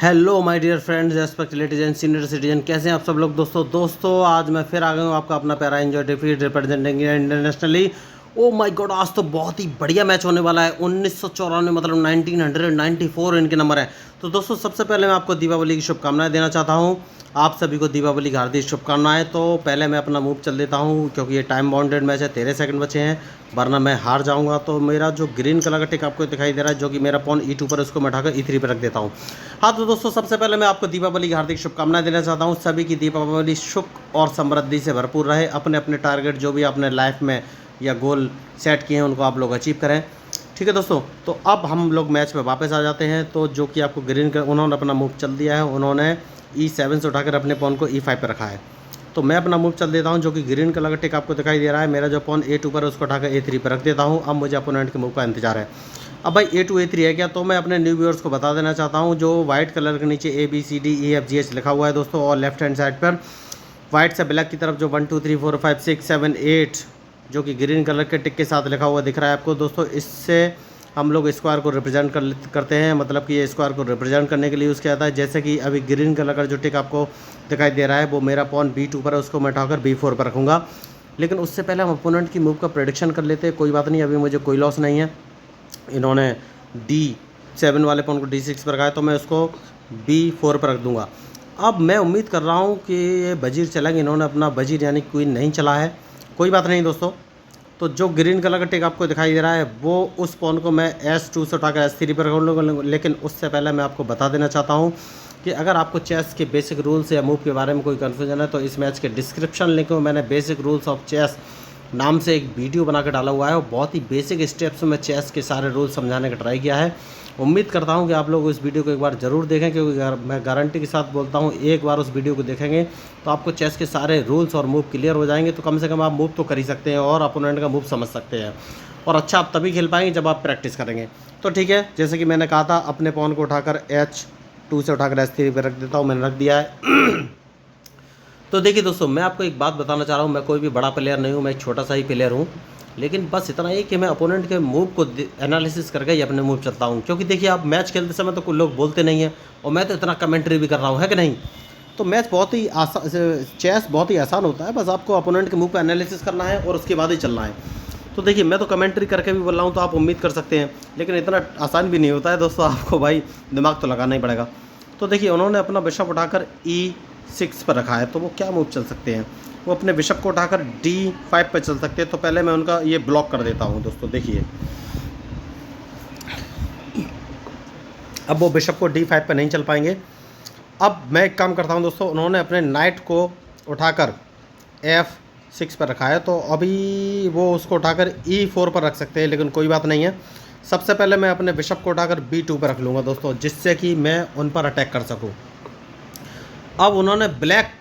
Hello my dear friends, respected and senior citizen, कैसे हैं आप सब लोग। दोस्तों आज मैं फिर आ गया हूँ आपका अपना प्यारा enjoy defeat representing internationally. Oh my God, आज तो बहुत ही बढ़िया मैच होने वाला है। 1994 मतलब 1994 इनके नंबर है। तो दोस्तों सबसे पहले मैं आपको दीपावली की शुभकामनाएं देना चाहता हूँ। आप सभी को दीपावली की हार्दिक शुभकामनाएं। तो पहले मैं अपना मूव चल देता हूँ क्योंकि ये टाइम बाउंडेड मैच है, 13 सेकंड बचे हैं, वरना मैं हार जाऊंगा। तो मेरा जो ग्रीन कलर का टिक आपको दिखाई दे रहा है, जो कि मेरा पॉन E2 पर, उसको मैं उठाकर E3 पर रख देता हूँ। हाँ तो दोस्तों सबसे पहले मैं आपको दीपावली की हार्दिक शुभकामनाएं देना चाहता हूँ। सभी की दीपावली सुख और समृद्धि से भरपूर रहे। अपने अपने टारगेट जो भी आपने लाइफ में या गोल सेट किए हैं उनको आप लोग अचीव करें। ठीक है दोस्तों, तो अब हम लोग मैच में वापस आ जाते हैं। तो जो कि आपको ग्रीन कर, उन्होंने अपना मूव चल दिया है। उन्होंने E7 से उठाकर अपने पॉन को E5 पर रखा है। तो मैं अपना मूव चल देता हूँ, जो कि ग्रीन कलर का टिक आपको दिखाई दे रहा है। मेरा जो पॉन A2 पर, उसको उठाकर A3 पर रख देता हूँ। अब मुझे अपोनेंट के मूव का इंतजार है। अब भाई A2 A3 है क्या, तो मैं अपने न्यू व्यूअर्स को बता देना चाहता हूँ। जो वाइट कलर के नीचे ABCDEFGH लिखा हुआ है दोस्तों, और लेफ्ट हैंड साइड पर वाइट से ब्लैक की तरफ जो 1 2 3 4 5 6 7 8 जो कि ग्रीन कलर के टिक के साथ लिखा हुआ दिख रहा है आपको दोस्तों, इससे हम लोग स्क्वायर को रिप्रेजेंट करते हैं। मतलब कि ये स्क्वायर को रिप्रेजेंट करने के लिए यूज़ किया जाता है। जैसे कि अभी ग्रीन कलर का जो टिक आपको दिखाई दे रहा है, वो मेरा पॉन B2 पर है, उसको मैं उठाकर B4 पर रखूँगा। लेकिन उससे पहले हम अपोनेंट की मूव का प्रेडिक्शन कर लेते हैं। कोई बात नहीं, अभी मुझे कोई लॉस नहीं है। इन्होंने D7 वाले पॉन को D6 पर रखा है, तो मैं उसको B4 पर रख दूँगा। अब मैं उम्मीद कर रहा हूँ कि ये वजीर चलेंगे। इन्होंने अपना वजीर यानी क्वीन नहीं चला है। कोई बात नहीं दोस्तों। तो जो ग्रीन कलर का टिक आपको दिखाई दे रहा है, वो उस पॉन को मैं S2 से उठाकर S3 पर रख लूँगा। लेकिन उससे पहले मैं आपको बता देना चाहता हूँ कि अगर आपको चेस के बेसिक रूल्स या मूव के बारे में कोई कन्फ्यूजन है, तो इस मैच के डिस्क्रिप्शन लिंक में मैंने बेसिक रूल्स ऑफ चेस नाम से एक वीडियो बना कर डाला हुआ है। और बहुत ही बेसिक स्टेप्स में चेस के सारे रूल्स समझाने का ट्राई किया है। उम्मीद करता हूं कि आप लोग इस वीडियो को एक बार ज़रूर देखें, क्योंकि मैं गारंटी के साथ बोलता हूं, एक बार उस वीडियो को देखेंगे तो आपको चेस के सारे रूल्स और मूव क्लियर हो जाएंगे। तो कम से कम आप मूव तो कर ही सकते हैं और अपोनेंट का मूव समझ सकते हैं। और अच्छा आप तभी खेल पाएंगे जब आप प्रैक्टिस करेंगे। तो ठीक है, जैसे कि मैंने कहा था, अपने पॉन को उठाकर H2 से उठाकर S3 पर रख देता हूँ। मैंने रख दिया है। तो देखिए दोस्तों, मैं आपको एक बात बताना चाह रहा हूँ। मैं कोई भी बड़ा प्लेयर नहीं हूँ, मैं एक छोटा सा ही प्लेयर हूँ। लेकिन बस इतना ही कि मैं अपोनेंट के मूव को एनालिसिस करके ही अपने मूव चलता हूँ। क्योंकि देखिए, आप मैच खेलते समय तो कुछ लोग बोलते नहीं हैं, और मैं तो इतना कमेंट्री भी कर रहा हूँ, है कि नहीं। तो मैच बहुत ही आसान, चेस बहुत ही आसान होता है। बस आपको अपोनेंट के मूव का एनालिसिस करना है और उसके बाद ही चलना है। तो देखिए, मैं तो कमेंट्री करके भी बोल रहा हूँ, तो आप उम्मीद कर सकते हैं। लेकिन इतना आसान भी नहीं होता है दोस्तों, आपको भाई दिमाग तो लगाना ही पड़ेगा। तो देखिए, उन्होंने अपना बिशप उठाकर E6 पर रखा है, तो वो क्या मूव चल सकते हैं। वो अपने बिशप को उठाकर D5 पर चल सकते हैं। तो पहले मैं उनका ये ब्लॉक कर देता हूँ दोस्तों। देखिए, अब वो बिशप को D5 पर नहीं चल पाएंगे। अब मैं एक काम करता हूँ दोस्तों, उन्होंने अपने नाइट को उठाकर F6 पर रखा है, तो अभी वो उसको उठाकर E4 पर रख सकते हैं, लेकिन कोई बात नहीं है। सबसे पहले मैं अपने बिशप को उठाकर B2 पर रख लूँगा दोस्तों, जिससे कि मैं उन पर अटैक कर सकूँ। अब उन्होंने ब्लैक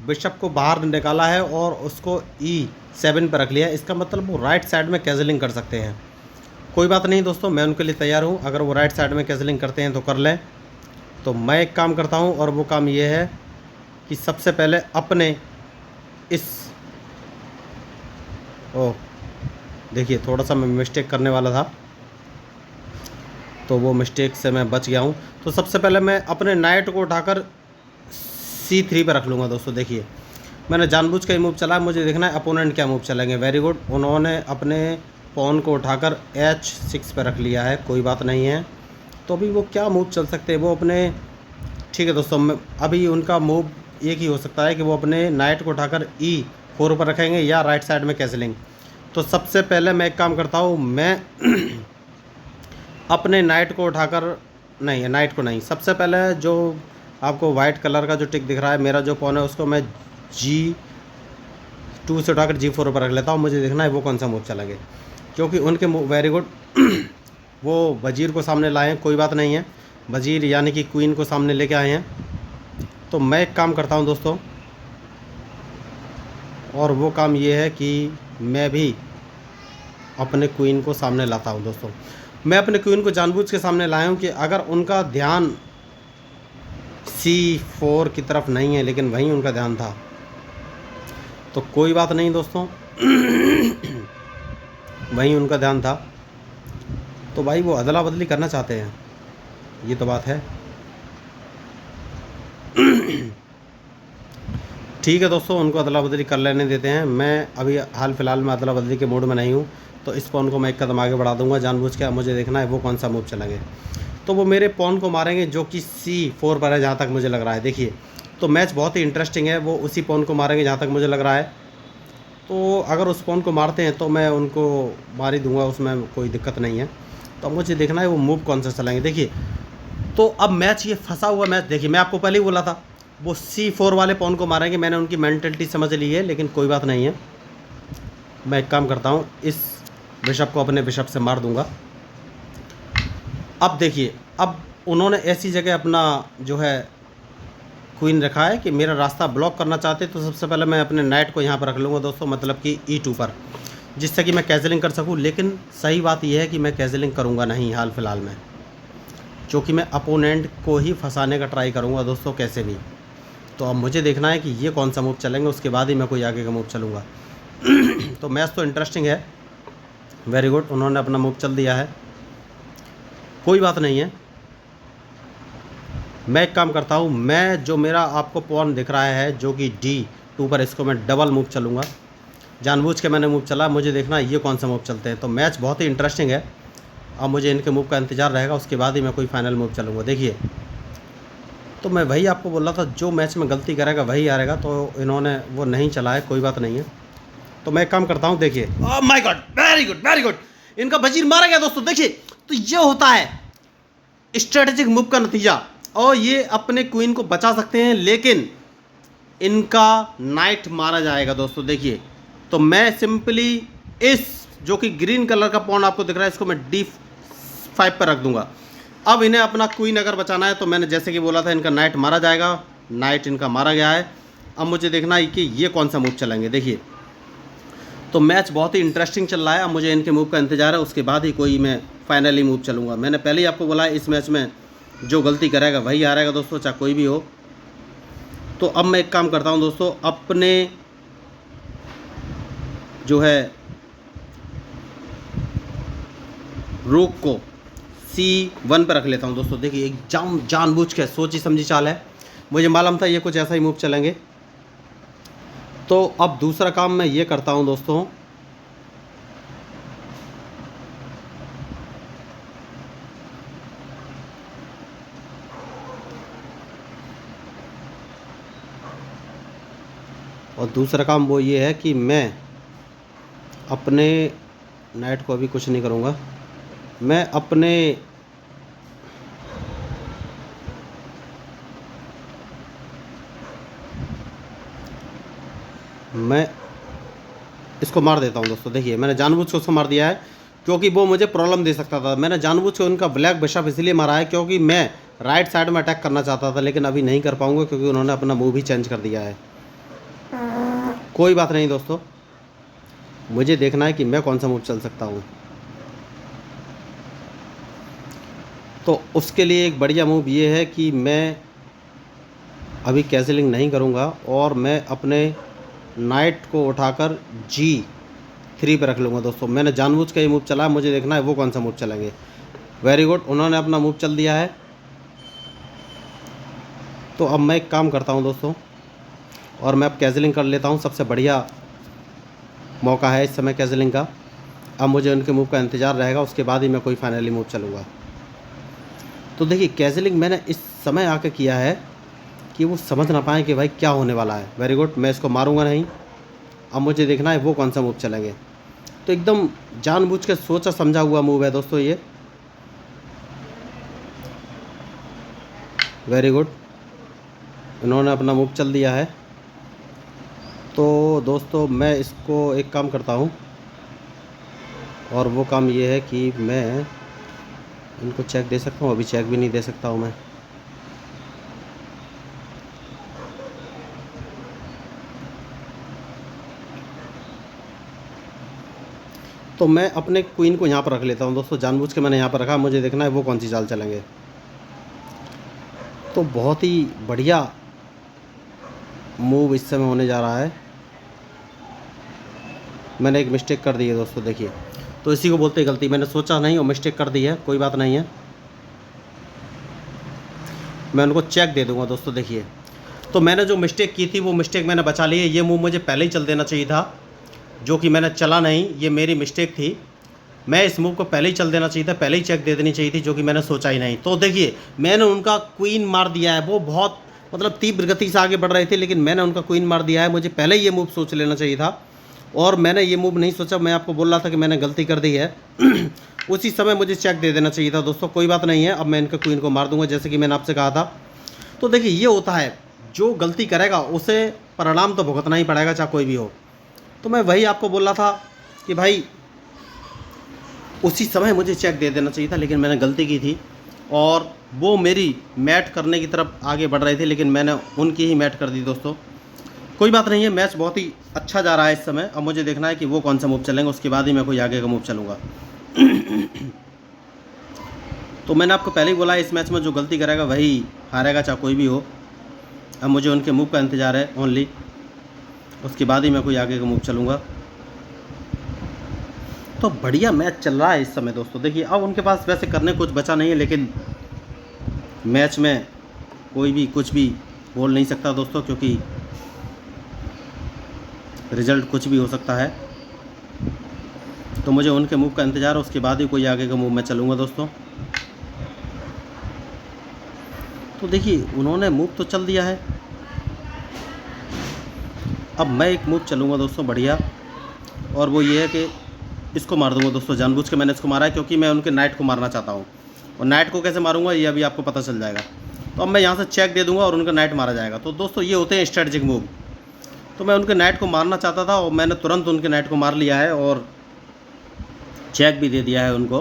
बिशप को बाहर निकाला है और उसको E7 पर रख लिया है। इसका मतलब वो राइट साइड में कैजलिंग कर सकते हैं। कोई बात नहीं दोस्तों, मैं उनके लिए तैयार हूँ। अगर वो राइट साइड में कैजलिंग करते हैं तो कर लें। तो मैं एक काम करता हूँ, और वो काम ये है कि सबसे पहले अपने इस देखिए, थोड़ा सा मैं मिस्टेक करने वाला था, तो वो मिस्टेक से मैं बच गया हूँ। तो सबसे पहले मैं अपने नाइट को उठाकर C3 पर रख लूँगा दोस्तों। देखिए, मैंने जानबूझ के मूव चला, मुझे देखना है अपोनेंट क्या मूव चलेंगे। वेरी गुड, उन्होंने अपने पॉन को उठाकर H6 पर रख लिया है। कोई बात नहीं है। तो अभी वो क्या मूव चल सकते हैं, वो अपने, ठीक है दोस्तों, अभी उनका मूव एक ही हो सकता है कि वो अपने नाइट को उठाकर E4 पर रखेंगे या राइट साइड में कैसलिंग। तो सबसे पहले मैं एक काम करता हूँ, मैं अपने नाइट को उठाकर, नहीं नाइट को नहीं, सबसे पहले जो आपको वाइट कलर का जो टिक दिख रहा है, मेरा जो पॉन है, उसको मैं G2 से उठाकर G4 पर रख लेता हूँ। मुझे देखना है वो कौन सा मूव चलेंगे, क्योंकि उनके वेरी गुड वो वजीर को सामने लाए हैं। कोई बात नहीं है, वजीर यानी कि क्वीन को सामने लेके आए हैं। तो मैं एक काम करता हूँ दोस्तों, और वो काम ये है कि मैं भी अपने क्वीन को सामने लाता हूँ दोस्तों। मैं अपने क्वीन को जानबूझ के सामने लाया हूँ कि अगर उनका ध्यान C4 की तरफ नहीं है, लेकिन वहीं उनका ध्यान था, तो कोई बात नहीं दोस्तों। वहीं उनका ध्यान था, तो भाई वो अदला बदली करना चाहते हैं, ये तो बात है। ठीक है दोस्तों, उनको अदला बदली कर लेने देते हैं। मैं अभी हाल फिलहाल में अदला बदली के मूड में नहीं हूँ, तो इस पॉन को मैं एक कदम आगे बढ़ा दूंगा जानबूझ के। अब मुझे देखना है वो कौन सा मूव चलेंगे। तो वो मेरे पॉन को मारेंगे जो कि C4 पर है, जहाँ तक मुझे लग रहा है। देखिए, तो मैच बहुत ही इंटरेस्टिंग है। वो उसी पॉन को मारेंगे जहाँ तक मुझे लग रहा है। तो अगर उस पॉन को मारते हैं तो मैं उनको मार ही दूंगा, उसमें कोई दिक्कत नहीं है। तो अब मुझे देखना है वो मूव कौन सा चलाएंगे। देखिए, तो अब मैच ये फंसा हुआ मैच। देखिए, मैं आपको पहले ही बोला था वो C4 वाले पॉन को मारेंगे। मैंने उनकी मेंटलिटी समझ ली है, लेकिन कोई बात नहीं है। मैं एक काम करता हूँ, इस बिशप को अपने बिशप से मार दूंगा। अब देखिए, अब उन्होंने ऐसी जगह अपना जो है क्वीन रखा है कि मेरा रास्ता ब्लॉक करना चाहते। तो सबसे पहले मैं अपने नाइट को यहाँ पर रख लूँगा दोस्तों, मतलब कि E2 पर, जिससे कि मैं कैजलिंग कर सकूँ। लेकिन सही बात यह है कि मैं कैजलिंग करूँगा नहीं हाल फिलहाल में, क्योंकि मैं अपोनेंट को ही फंसाने का ट्राई करूँगा दोस्तों कैसे भी। तो अब मुझे देखना है कि ये कौन सा मूव चलेंगे, उसके बाद ही मैं कोई आगे का मूव चलूँगा। तो मैच तो इंटरेस्टिंग है। वेरी गुड, उन्होंने अपना मूव चल दिया है, कोई बात नहीं है। मैं एक काम करता हूँ, मैं जो मेरा आपको पॉन दिख रहा है जो कि D2 पर, इसको मैं डबल मूव चलूँगा। जानबूझ के मैंने मूव चला, मुझे देखना है ये कौन सा मूव चलते हैं। तो मैच बहुत ही इंटरेस्टिंग है। अब मुझे इनके मूव का इंतज़ार रहेगा, उसके बाद ही मैं कोई फाइनल मूव चलूँगा। देखिए, तो मैं वही आपको बोल रहा था, जो मैच में गलती करेगा वही हारेगा। तो इन्होंने वो नहीं चला है, कोई बात नहीं है। तो मैं एक काम करता हूँ, देखिए, oh my God, very good very good, इनका वजीर मारा गया दोस्तों। देखिए, तो ये होता है स्ट्रेटेजिक मूव का नतीजा। और ये अपने क्वीन को बचा सकते हैं, लेकिन इनका नाइट मारा जाएगा दोस्तों। देखिए, तो मैं सिंपली इस जो कि ग्रीन कलर का पॉन आपको दिख रहा है, इसको मैं D5 पर रख दूंगा। अब इन्हें अपना क्वीन अगर बचाना है तो मैंने जैसे कि बोला था, इनका नाइट मारा जाएगा। नाइट इनका मारा गया है। अब मुझे देखना है कि ये कौन सा मूव चलेंगे। देखिए, तो मैच बहुत ही इंटरेस्टिंग चल रहा है। अब मुझे इनके मूव का इंतजार है, उसके बाद ही कोई मैं फाइनली मूव चलूँगा। मैंने पहले ही आपको बोला है, इस मैच में जो गलती करेगा वही हारेगा दोस्तों, चाहे कोई भी हो। तो अब मैं एक काम करता हूँ दोस्तों, अपने जो है रूक को C1 पर रख लेता हूँ दोस्तों। देखिए, एक जानबूझ के सोची समझी चाल है। मुझे मालूम था ये कुछ ऐसा ही मूव चलेंगे। तो अब दूसरा काम मैं ये करता हूँ दोस्तों, और दूसरा काम वो ये है कि मैं अपने नाइट को अभी कुछ नहीं करूँगा। मैं अपने मैं इसको मार देता हूँ दोस्तों। देखिए, मैंने जानबूझ के उसको मार दिया है, क्योंकि वो मुझे प्रॉब्लम दे सकता था। मैंने जानबूझ के उनका ब्लैक बिशप इसलिए मारा है क्योंकि मैं राइट साइड में अटैक करना चाहता था, लेकिन अभी नहीं कर पाऊँगा क्योंकि उन्होंने अपना मूव ही चेंज कर दिया है। कोई बात नहीं दोस्तों, मुझे देखना है कि मैं कौन सा मूव चल सकता हूँ। तो उसके लिए एक बढ़िया मूव ये है कि मैं अभी कैंसिलिंग नहीं करूँगा, और मैं अपने नाइट को उठाकर G3 पर रख लूँगा दोस्तों। मैंने जानबूझ के ये मूव चला, मुझे देखना है वो कौन सा मूव चलेंगे। वेरी गुड, उन्होंने अपना मूव चल दिया है। तो अब मैं एक काम करता हूँ दोस्तों, और मैं अब कैंसिलिंग कर लेता हूँ। सबसे बढ़िया मौका है इस समय कैंसिलिंग का। अब मुझे उनके मूव का इंतज़ार रहेगा, उसके बाद ही मैं कोई फाइनली मूव चलूँगा। तो देखिए, कैंसिलिंग मैंने इस समय आके किया है कि वो समझ ना पाएँ कि भाई क्या होने वाला है। वेरी गुड, मैं इसको मारूंगा नहीं। अब मुझे देखना है वो कौन सा मूव चलेंगे। तो एकदम जानबूझ के सोचा समझा हुआ मूव है दोस्तों ये। वेरी गुड, इन्होंने अपना मूव चल दिया है। तो दोस्तों, मैं इसको एक काम करता हूँ, और वो काम ये है कि मैं इनको चेक दे सकता हूँ। अभी चेक भी नहीं दे सकता हूँ मैं। तो मैं अपने क्वीन को यहाँ पर रख लेता हूँ दोस्तों। जानबूझ के मैंने यहाँ पर रखा, मुझे देखना है वो कौन सी चाल चलेंगे। तो बहुत ही बढ़िया मूव इस समय होने जा रहा है। मैंने एक मिस्टेक कर दी है दोस्तों। देखिए, तो इसी को बोलते हैं गलती। मैंने सोचा नहीं और मिस्टेक कर दी है, कोई बात नहीं है। मैं उनको चेक दे दूंगा दोस्तों। देखिए, तो मैंने जो मिस्टेक की थी वो मिस्टेक मैंने बचा ली है। ये मूव मुझे पहले ही चल देना चाहिए था, जो कि मैंने चला नहीं, ये मेरी मिस्टेक थी। मैं इस मूव को पहले ही चल देना चाहिए था, पहले ही चेक दे देनी चाहिए थी, जो कि मैंने सोचा ही नहीं। तो देखिए मैंने उनका क्वीन मार दिया है। वो बहुत मतलब तीव्र गति से आगे बढ़ रहे थे, लेकिन मैंने उनका क्वीन मार दिया है। मुझे पहले ही ये मूव सोच लेना चाहिए था, और मैंने ये मूव नहीं सोचा। मैं आपको बोल रहा था कि मैंने गलती कर दी है। उसी समय मुझे चेक दे देना चाहिए था दोस्तों। कोई बात नहीं है, अब मैं इनका क्वीन को मार दूंगा, जैसे कि मैंने आपसे कहा था। तो देखिए ये होता है, जो गलती करेगा उसे परिणाम तो भुगतना ही पड़ेगा, चाहे कोई भी हो। तो मैं वही आपको बोल रहा था कि भाई उसी समय मुझे चेक दे देना चाहिए था, लेकिन मैंने गलती की थी। और वो मेरी मैट करने की तरफ आगे बढ़ रहे थे, लेकिन मैंने उनकी ही मैट कर दी दोस्तों। कोई बात नहीं है, मैच बहुत ही अच्छा जा रहा है इस समय। अब मुझे देखना है कि वो कौन सा मूव चलेंगे, उसके बाद ही मैं कोई आगे का मूव चलूँगा। तो मैंने आपको पहले ही बोला है, इस मैच में जो गलती करेगा वही हारेगा, चाहे कोई भी हो। अब मुझे उनके मूव का इंतज़ार है ओनली, उसके बाद ही मैं कोई आगे का मूव चलूँगा। तो बढ़िया मैच चल रहा है इस समय दोस्तों। देखिए अब उनके पास वैसे करने कुछ बचा नहीं है, लेकिन मैच में कोई भी कुछ भी बोल नहीं सकता दोस्तों, क्योंकि रिज़ल्ट कुछ भी हो सकता है। तो मुझे उनके मूव का इंतज़ार है, उसके बाद ही कोई आगे का मूव मैं चलूँगा दोस्तों। तो देखिए उन्होंने मूव तो चल दिया है, अब मैं एक मूव चलूँगा दोस्तों बढ़िया, और वो ये है कि इसको मार दूँगा दोस्तों। जानबूझ के मैंने इसको मारा है, क्योंकि मैं उनके नाइट को मारना चाहता हूँ, और नाइट को कैसे मारूँगा ये अभी आपको पता चल जाएगा। तो अब मैं यहाँ से चेक दे दूँगा और उनका नाइट मारा जाएगा। तो दोस्तों ये होते हैं स्ट्रेटजिक मूव। तो मैं उनके नाइट को मारना चाहता था, और मैंने तुरंत उनके नाइट को मार लिया है और चेक भी दे दिया है उनको।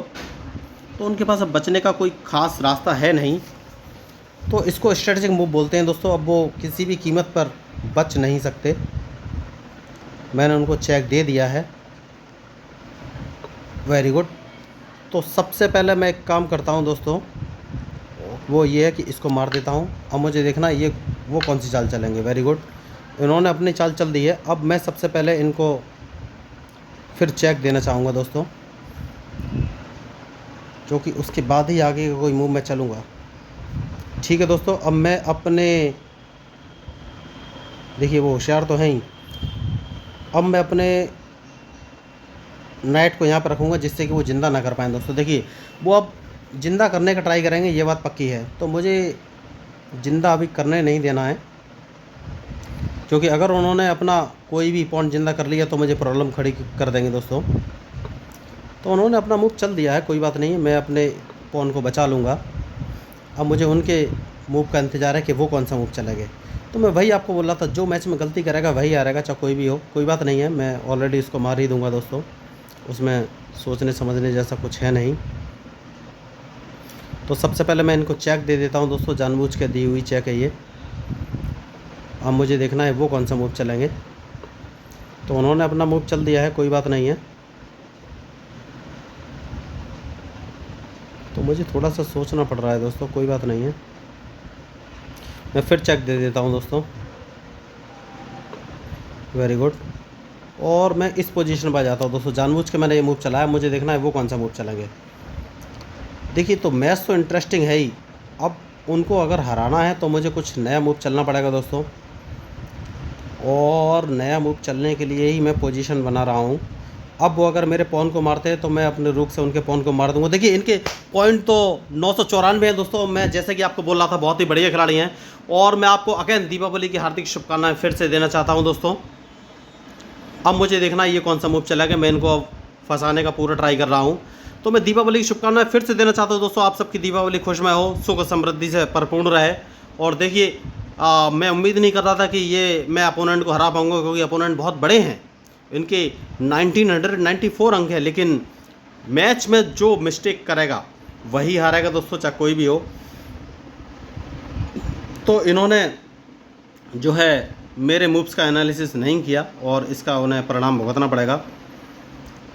तो उनके पास अब बचने का कोई ख़ास रास्ता है नहीं। तो इसको स्ट्रेटजिक मूव बोलते हैं दोस्तों। अब वो किसी भी कीमत पर बच नहीं सकते। मैंने उनको चेक दे दिया है, वेरी गुड। तो सबसे पहले मैं एक काम करता हूँ दोस्तों, वो ये है कि इसको मार देता हूँ। अब मुझे देखना ये वो कौन सी चाल चलेंगे। वेरी गुड, इन्होंने अपनी चाल चल दी है। अब मैं सबसे पहले इनको फिर चेक देना चाहूँगा दोस्तों, जो कि उसके बाद ही आगे का कोई मूव मैं चलूँगा। ठीक है दोस्तों, अब मैं अपने देखिए वो होशियार तो हैं ही। अब मैं अपने नाइट को यहाँ पर रखूँगा, जिससे कि वो ज़िंदा ना कर पाएँ दोस्तों। देखिए वो अब ज़िंदा करने का ट्राई करेंगे, ये बात पक्की है। तो मुझे ज़िंदा अभी करने नहीं देना है, क्योंकि अगर उन्होंने अपना कोई भी पॉइंट ज़िंदा कर लिया तो मुझे प्रॉब्लम खड़ी कर देंगे दोस्तों। तो उन्होंने अपना मूव चल दिया है, कोई बात नहीं, मैं अपने पॉन को बचा लूँगा। अब मुझे उनके मूव का इंतज़ार है कि वो कौन सा मूव चलेंगे। तो मैं वही आपको बोल रहा था, जो मैच में गलती करेगा वही हारेगा, चाहे कोई भी हो। कोई बात नहीं है, मैं ऑलरेडी इसको मार ही दूँगा दोस्तों, उसमें सोचने समझने जैसा कुछ है नहीं। तो सबसे पहले मैं इनको चेक दे देता हूँ दोस्तों, जानबूझ के दी हुई चेक है ये। अब मुझे देखना है वो कौन सा मूव चलेंगे। तो उन्होंने अपना मूव चल दिया है, कोई बात नहीं है। तो मुझे थोड़ा सा सोचना पड़ रहा है दोस्तों, कोई बात नहीं है। मैं फिर चेक दे देता हूँ दोस्तों, वेरी गुड। और मैं इस पोजीशन पर आ जाता हूँ दोस्तों। जानबूझ के मैंने ये मूव चलाया, मुझे देखना है वो कौन सा मूव चलेंगे। देखिए तो मैच तो इंटरेस्टिंग है ही। अब उनको अगर हराना है तो मुझे कुछ नया मूव चलना पड़ेगा दोस्तों, और नया मूव चलने के लिए ही मैं पोजीशन बना रहा हूँ। अब वो अगर मेरे पॉन को मारते हैं तो मैं अपने रुक से उनके पॉन को मार दूंगा। देखिए इनके पॉइंट तो 994 है दोस्तों। मैं जैसे कि आपको बोल रहा था, बहुत ही बढ़िया खिलाड़ी हैं। और मैं आपको अगेन दीपावली की हार्दिक शुभकामनाएं फिर से देना चाहता हूं दोस्तों। अब मुझे देखना है ये कौन सा मूव चलेगा। मैं इनको फंसाने का पूरा ट्राई कर रहा हूँ। तो मैं दीपावली की शुभकामनाएं फिर से देना चाहता हूँ दोस्तों। आप सबकी दीपावली खुशमय हो, सुख समृद्धि से परिपूर्ण रहे। और देखिए मैं उम्मीद नहीं कर रहा था कि ये मैं अपोनेंट को हरा पाऊँगा, क्योंकि अपोनेंट बहुत बड़े हैं। इनके 1994 अंक है, लेकिन मैच में जो मिस्टेक करेगा वही हारेगा दोस्तों, चाहे कोई भी हो। तो इन्होंने जो है मेरे मूव्स का एनालिसिस नहीं किया, और इसका उन्हें परिणाम भुगतना पड़ेगा।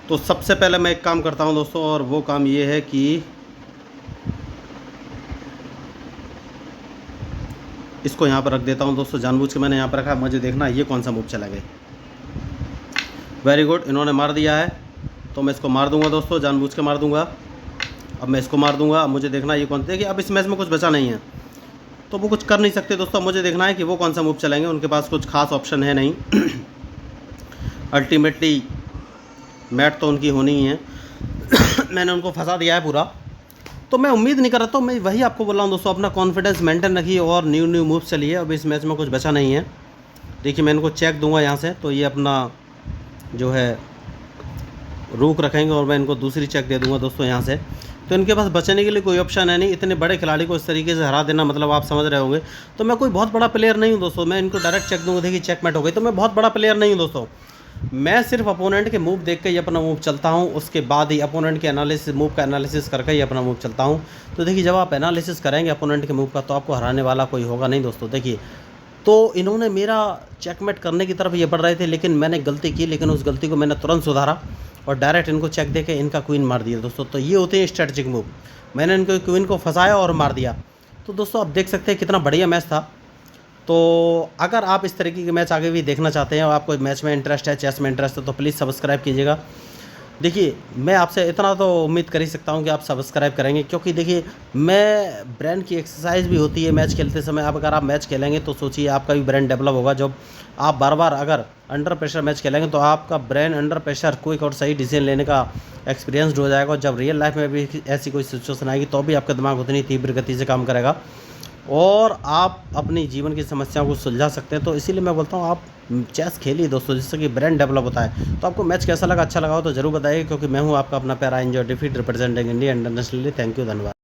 तो सबसे पहले मैं एक काम करता हूं दोस्तों, और वो काम ये है कि इसको यहाँ पर रख देता हूं दोस्तों। जानबूझ के मैंने यहाँ पर रखा, मुझे देखना है ये कौन सा मूव चलेगा। वेरी गुड, इन्होंने मार दिया है, तो मैं इसको मार दूंगा दोस्तों, जानबूझ के मार दूंगा। अब मैं इसको मार दूंगा। अब मुझे देखना है ये कौन। देखिए अब इस मैच में कुछ बचा नहीं है। तो वो कुछ कर नहीं सकते दोस्तों। मुझे देखना है कि वो कौन सा मूव चलेंगे, उनके पास कुछ खास ऑप्शन है नहीं। अल्टीमेटली मैट तो उनकी होनी ही है। मैंने उनको फंसा दिया है पूरा, तो मैं उम्मीद नहीं कर रहा। तो मैं वही आपको बोल रहा हूँ दोस्तों, अपना कॉन्फिडेंस मेंटेन रखिए और न्यू मूव चलिए। अब इस मैच में कुछ बचा नहीं है। देखिए मैं इनको चेक दूंगा यहाँ से, तो ये अपना जो है रोक रखेंगे और मैं इनको दूसरी चेक दे दूंगा दोस्तों यहाँ से। तो इनके पास बचने के लिए कोई ऑप्शन है नहीं। इतने बड़े खिलाड़ी को इस तरीके से हरा देना, मतलब आप समझ रहे होंगे। तो मैं कोई बहुत बड़ा प्लेयर नहीं हूँ दोस्तों, मैं इनको डायरेक्ट चेक दूंगा। देखिए चेकमेट हो गई। तो मैं बहुत बड़ा प्लेयर नहीं हूँ दोस्तों, मैं सिर्फ अपोनेंट के मूव देख के ही अपना मूव चलता हूँ, उसके बाद ही अपोनेंट के एनालिसिस मूव का एनालिसिस करके ही अपना मूव चलता हूँ। तो देखिए जब आप एनालिसिस करेंगे अपोनेंट के मूव का, तो आपको हराने वाला कोई होगा नहीं दोस्तों। देखिए तो इन्होंने मेरा चेकमेट करने की तरफ ये बढ़ रहे थे, लेकिन मैंने गलती की, लेकिन उस गलती को मैंने तुरंत सुधारा और डायरेक्ट इनको चेक दे के इनका क्वीन मार दिया दोस्तों। तो ये होते हैं स्ट्रेटजिक मूव। मैंने इनको क्वीन को फंसाया और मार दिया। तो दोस्तों आप देख सकते हैं कितना बढ़िया मैच था। तो अगर आप इस तरीके के मैच आगे भी देखना चाहते हैं और आपको मैच में इंटरेस्ट है, चेस में इंटरेस्ट है, तो प्लीज़ सब्सक्राइब कीजिएगा। देखिए मैं आपसे इतना तो उम्मीद कर ही सकता हूं कि आप सब्सक्राइब करेंगे, क्योंकि देखिए मैं ब्रेन की एक्सरसाइज भी होती है मैच खेलते समय। अब अगर आप मैच खेलेंगे तो सोचिए आपका भी ब्रेन डेवलप होगा। जब आप बार बार अगर अंडर प्रेशर मैच खेलेंगे तो आपका ब्रेन अंडर प्रेशर क्विक और सही डिसीजन लेने का एक्सपीरियंसड हो जाएगा। और जब रियल लाइफ में भी ऐसी कोई सिचुएशन आएगी तो भी आपका दिमाग उतनी तीव्र गति से काम करेगा और आप अपनी जीवन की समस्याओं को सुलझा सकते हैं। तो इसीलिए मैं बोलता हूँ आप चेस खेलिए दोस्तों, जिससे कि ब्रेन डेवलप होता है। तो आपको मैच कैसा लगा, अच्छा लगा हो तो ज़रूर बताइए, क्योंकि मैं हूँ आपका अपना प्यारा enjoy defeat representing India internationally. Thank you, धन्यवाद।